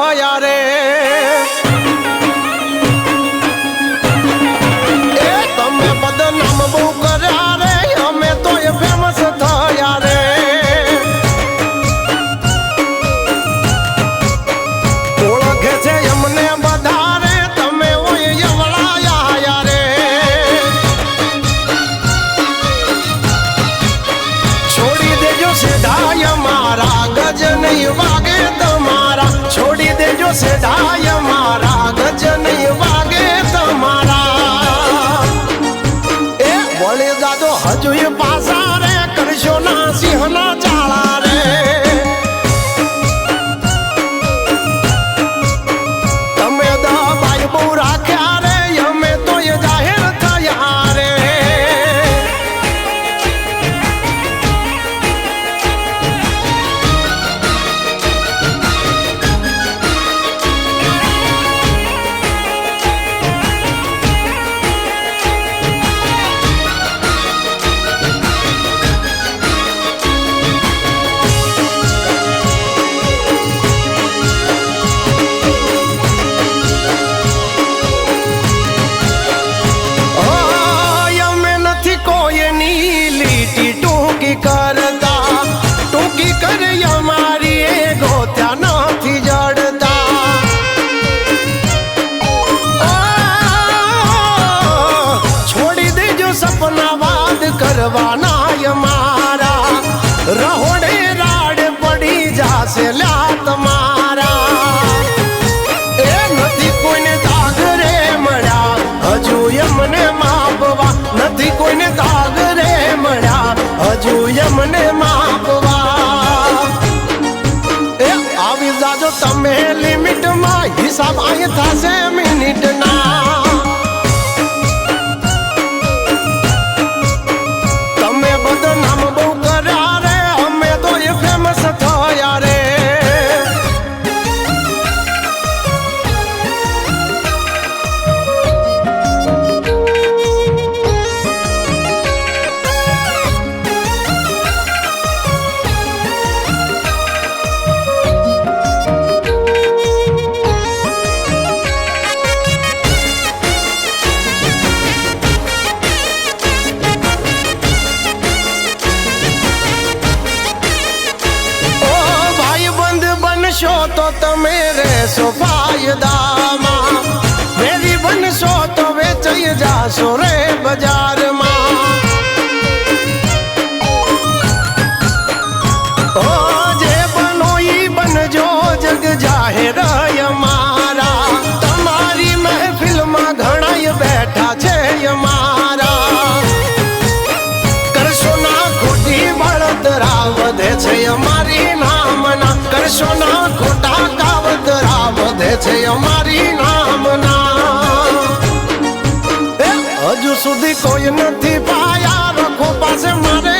થયા રે એ તમે બદનામ બહુ કર્યા રે અમે તો એ ફેમસ થયા રે ઓળખે છે એમને બધા રે તમે ઓય યવળાયા રે છોડી દેજો સેધાય મારા ગજ નહીં વાગે તમારા છોડી દેજો સેધાય મારા ગજ નહીં વાગે તમારા એ વળી દાદો હજુ એ પાસા રે કરશો ના સિંહના ચાળા રે તમે દબાઈ બહુ રાખ્યા રે અમે તો એ જાહેર થયા રે करता टूकी कर हमारी गोत्या नहीं जड़ता छोड़ी दे जो सपना वाद करवाना हमारा रहोड़े राड पड़ी जासे ल्या तुम्हारा ए नहीं कोई ने दाग रे मड़ा हजू यमने मापवा नहीं कोई ने दाग रे मड़ा हजू यमने मापवा ए આવી જાજો તમે લિમિટ માં હિસાબ આય થાશે મિનિટ ના તમે બદનામ બહુ કર્યા રે અમે તો એ ફેમસ થયા રે बनो तो तमे रहशो फायदामां वेरी बनशो तो वेचाई जाशो रे बजार मां ओ जे बनो ई बनजो जग जाहिर हमारा तमारी महफिल में घणाई बैठा छे हमारा करशो ना खोटी बळतरा वधे छे हमारी नामना करशो ना खोटा कावतरा वधे छे हमारी नामना हजू सुधी कोई नहीं पाया रखो पासे मारे